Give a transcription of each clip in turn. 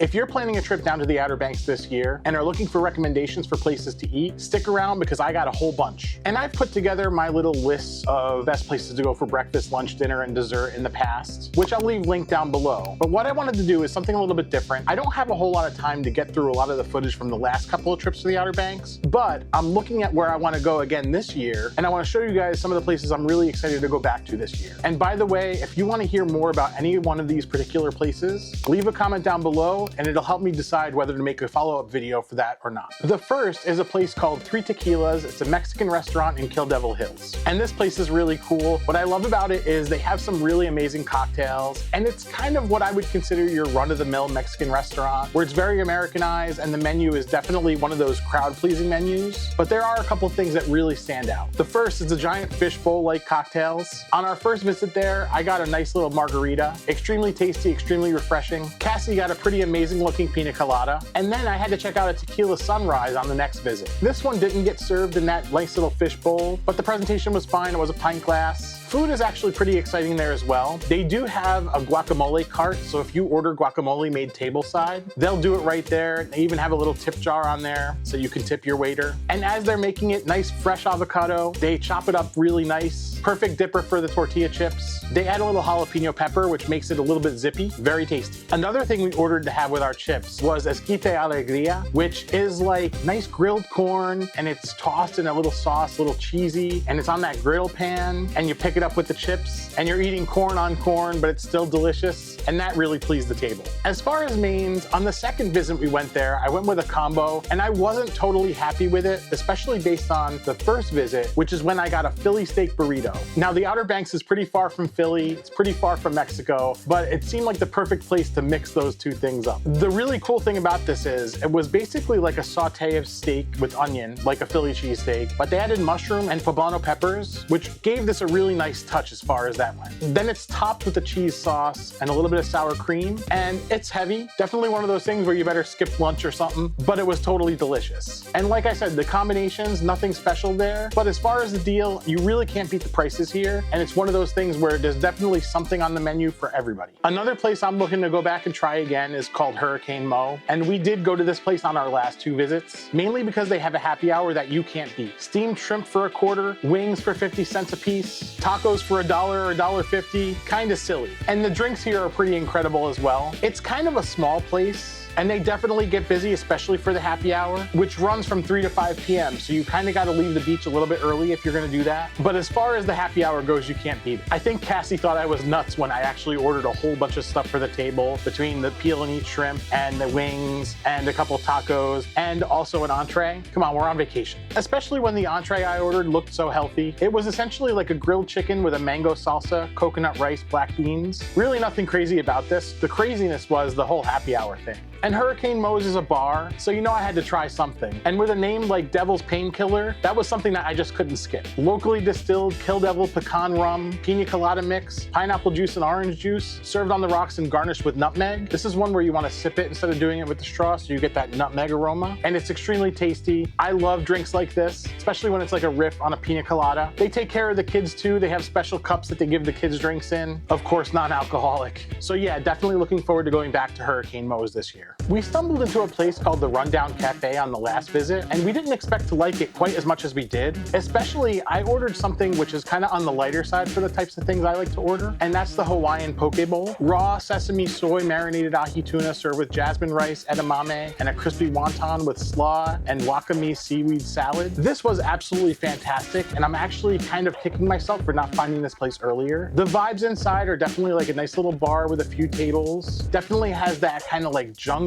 If you're planning a trip down to the Outer Banks this year and are looking for recommendations for places to eat, stick around because I got a whole bunch. And I've put together my little list of best places to go for breakfast, lunch, dinner, and dessert in the past, which I'll leave linked down below. But what I wanted to do is something a little bit different. I don't have a whole lot of time to get through a lot of the footage from the last couple of trips to the Outer Banks, but I'm looking at where I want to go again this year, and I want to show you guys some of the places I'm really excited to go back to this year. And by the way, if you want to hear more about any one of these particular places, leave a comment down below and it'll help me decide whether to make a follow-up video for that or not. The first is a place called Three Tequilas. It's a Mexican restaurant in Kill Devil Hills. And this place is really cool. What I love about it is they have some really amazing cocktails, and it's kind of what I would consider your run-of-the-mill Mexican restaurant, where it's very Americanized and the menu is definitely one of those crowd-pleasing menus. But there are a couple things that really stand out. The first is the giant fishbowl-like cocktails. On our first visit there, I got a nice little margarita. Extremely tasty, extremely refreshing. Cassie got a pretty amazing-looking pina colada, and then I had to check out a tequila sunrise on the next visit. This one didn't get served in that nice little fish bowl, but the presentation was fine. It was a pint glass. Food is actually pretty exciting there as well. They do have a guacamole cart, so if you order guacamole made tableside, they'll do it right there. They even have a little tip jar on there so you can tip your waiter. And as they're making it, nice fresh avocado, they chop it up really nice. Perfect dipper for the tortilla chips. They add a little jalapeno pepper, which makes it a little bit zippy. Very tasty. Another thing we ordered to have with our chips was esquite alegría, which is like nice grilled corn, and it's tossed in a little sauce, a little cheesy, and it's on that grill pan, and you pick it up with the chips, and you're eating corn on corn, but it's still delicious, and that really pleased the table. As far as mains, on the second visit we went there, I went with a combo, and I wasn't totally happy with it, especially based on the first visit, which is when I got a Philly steak burrito. Now, the Outer Banks is pretty far from Philly, it's pretty far from Mexico, but it seemed like the perfect place to mix those two things up. The really cool thing about this is, it was basically like a saute of steak with onion, like a Philly cheesesteak, but they added mushroom and poblano peppers, which gave this a really nice touch as far as that went. Then it's topped with a cheese sauce and a little bit of sour cream, and it's heavy. Definitely one of those things where you better skip lunch or something, but it was totally delicious. And like I said, the combinations, nothing special there, but as far as the deal, you really can't beat the prices here, and it's one of those things where there's definitely something on the menu for everybody. Another place I'm looking to go back and try again is called Hurricane Mo, and we did go to this place on our last two visits, mainly because they have a happy hour that you can't beat. Steamed shrimp for a quarter, wings for 50 cents a piece, tacos for $1 or $1.50, kinda silly. And the drinks here are pretty incredible as well. It's kind of a small place, and they definitely get busy, especially for the happy hour, which runs from 3 to 5 p.m. So you kind of got to leave the beach a little bit early if you're going to do that. But as far as the happy hour goes, you can't beat it. I think Cassie thought I was nuts when I actually ordered a whole bunch of stuff for the table, between the peel and eat shrimp and the wings and a couple tacos and also an entree. Come on, we're on vacation. Especially when the entree I ordered looked so healthy. It was essentially like a grilled chicken with a mango salsa, coconut rice, black beans. Really nothing crazy about this. The craziness was the whole happy hour thing. And Hurricane Mo's is a bar, so you know I had to try something. And with a name like Devil's Painkiller, that was something that I just couldn't skip. Locally distilled Kill Devil pecan rum, pina colada mix, pineapple juice and orange juice, served on the rocks and garnished with nutmeg. This is one where you want to sip it instead of doing it with the straw, so you get that nutmeg aroma. And it's extremely tasty. I love drinks like this, especially when it's like a riff on a pina colada. They take care of the kids too. They have special cups that they give the kids drinks in. Of course, non-alcoholic. So yeah, definitely looking forward to going back to Hurricane Mo's this year. We stumbled into a place called the Rundown Cafe on the last visit, and we didn't expect to like it quite as much as we did. Especially, I ordered something which is kind of on the lighter side for the types of things I like to order, and that's the Hawaiian poke bowl. Raw sesame soy marinated ahi tuna served with jasmine rice, edamame, and a crispy wonton with slaw and wakame seaweed salad. This was absolutely fantastic, and I'm actually kind of kicking myself for not finding this place earlier. The vibes inside are definitely like a nice little bar with a few tables. Definitely has that kind of like jungle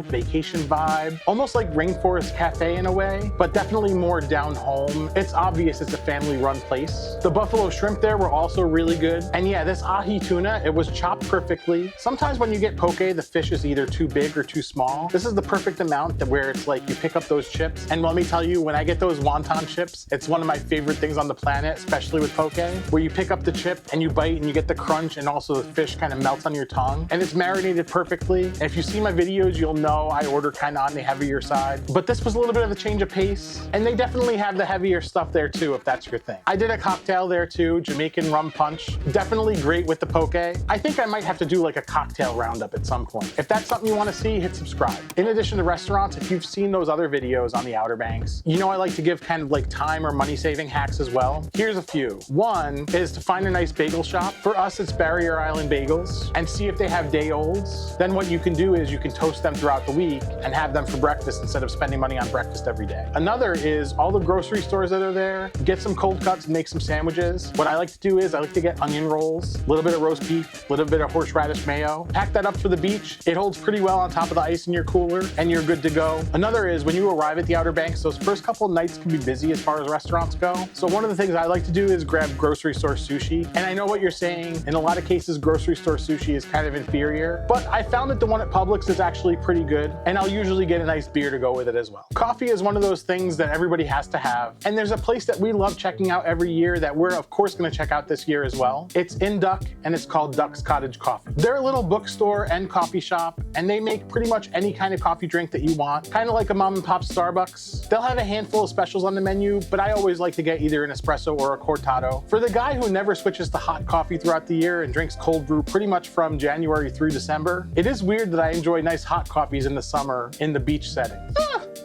vacation vibe, almost like Rainforest Cafe in a way, but definitely more down home. It's obvious it's a family-run place. The buffalo shrimp there were also really good. And yeah, this ahi tuna, it was chopped perfectly. Sometimes when you get poke, the fish is either too big or too small. This is the perfect amount that where it's like you pick up those chips. And let me tell you, when I get those wonton chips, it's one of my favorite things on the planet, especially with poke, where you pick up the chip and you bite and you get the crunch and also the fish kind of melts on your tongue. And it's marinated perfectly. And if you see my video videos, you'll know I order kind of on the heavier side, but this was a little bit of a change of pace, and they definitely have the heavier stuff there too, if that's your thing. I did a cocktail there too, Jamaican rum punch. Definitely great with the poke. I think I might have to do like a cocktail roundup at some point. If that's something you want to see, hit subscribe. In addition to restaurants, if you've seen those other videos on the Outer Banks, you know I like to give kind of like time or money saving hacks as well. Here's a few. One is to find a nice bagel shop. For us, it's Barrier Island Bagels, and see if they have day olds. Then what you can do is you can toast them throughout the week and have them for breakfast instead of spending money on breakfast every day. Another is all the grocery stores that are there, get some cold cuts and make some sandwiches. What I like to do is I like to get onion rolls, a little bit of roast beef, a little bit of horseradish mayo. Pack that up for the beach. It holds pretty well on top of the ice in your cooler, and you're good to go. Another is when you arrive at the Outer Banks, those first couple nights can be busy as far as restaurants go. So one of the things I like to do is grab grocery store sushi. And I know what you're saying, in a lot of cases, grocery store sushi is kind of inferior, but I found that the one at Publix is actually pretty good, and I'll usually get a nice beer to go with it as well. Coffee is one of those things that everybody has to have, and there's a place that we love checking out every year that we're of course going to check out this year as well. It's in Duck, and it's called Duck's Cottage Coffee. They're a little bookstore and coffee shop, and they make pretty much any kind of coffee drink that you want, kind of like a mom and pop Starbucks. They'll have a handful of specials on the menu, but I always like to get either an espresso or a cortado. For the guy who never switches to hot coffee throughout the year and drinks cold brew pretty much from January through December, it is weird that I enjoy nice hot coffees in the summer in the beach setting.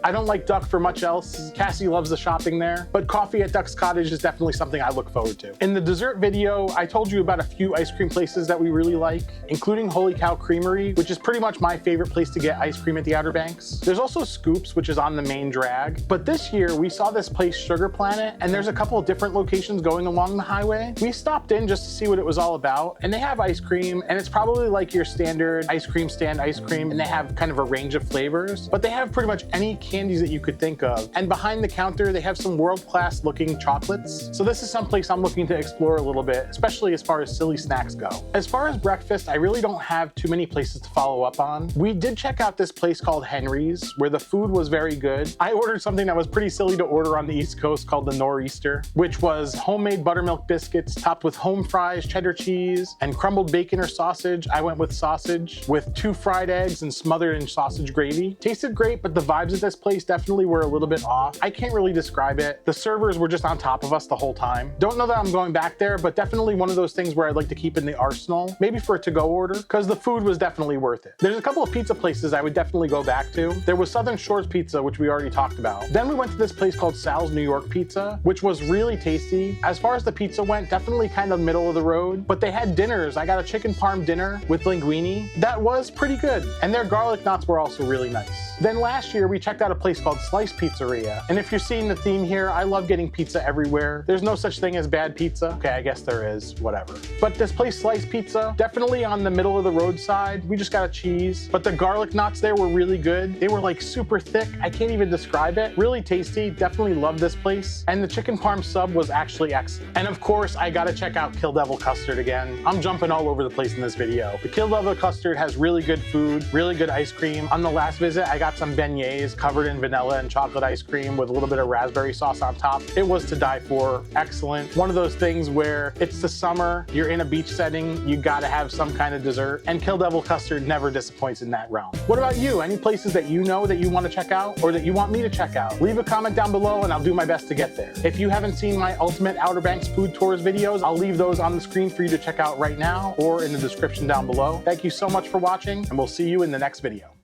I don't like Duck for much else. Cassie loves the shopping there, but coffee at Duck's Cottage is definitely something I look forward to. In the dessert video, I told you about a few ice cream places that we really like, including Holy Cow Creamery, which is pretty much my favorite place to get ice cream at the Outer Banks. There's also Scoops, which is on the main drag, but this year we saw this place Sugar Planet, and there's a couple of different locations going along the highway. We stopped in just to see what it was all about, and they have ice cream, and it's probably like your standard ice cream stand ice cream, and they have kind of a range of flavors, but they have pretty much any candies that you could think of. And behind the counter, they have some world-class looking chocolates. So this is someplace I'm looking to explore a little bit, especially as far as silly snacks go. As far as breakfast, I really don't have too many places to follow up on. We did check out this place called Henry's, where the food was very good. I ordered something that was pretty silly to order on the East Coast called the Nor'easter, which was homemade buttermilk biscuits topped with home fries, cheddar cheese, and crumbled bacon or sausage. I went with sausage with 2 fried eggs and smothered in sausage gravy. Tasted great, but the vibes at this place definitely were a little bit off. I can't really describe it. The servers were just on top of us the whole time. Don't know that I'm going back there, but definitely one of those things where I'd like to keep in the arsenal, maybe for a to-go order, because the food was definitely worth it. There's a couple of pizza places I would definitely go back to. There was Southern Shores Pizza, which we already talked about. Then we went to this place called Sal's New York Pizza, which was really tasty. As far as the pizza went, definitely kind of middle of the road, but they had dinners. I got a chicken parm dinner with linguine. That was pretty good, and their garlic knots were also really nice. Then last year, we checked out a place called Slice Pizzeria, and if you're seeing the theme here, I love getting pizza everywhere. There's no such thing as bad pizza. Okay, I guess there is, whatever. But this place, Slice Pizza, definitely on the middle of the road side. We just got a cheese, but the garlic knots there were really good. They were like super thick. I can't even describe it. Really tasty. Definitely love this place. And the chicken parm sub was actually excellent. And of course, I gotta check out Kill Devil Custard again. I'm jumping all over the place in this video. The Kill Devil Custard has really good food, really good ice cream. On the last visit, I got some beignets covered in vanilla and chocolate ice cream with a little bit of raspberry sauce on top. It was to die for. Excellent. One of those things where it's the summer, you're in a beach setting, you gotta have some kind of dessert, and Kill Devil Custard never disappoints in that realm. What about you? Any places that you know that you want to check out or that you want me to check out? Leave a comment down below and I'll do my best to get there. If you haven't seen my Ultimate Outer Banks Food Tours videos, I'll leave those on the screen for you to check out right now or in the description down below. Thank you so much for watching, and we'll see you in the next video.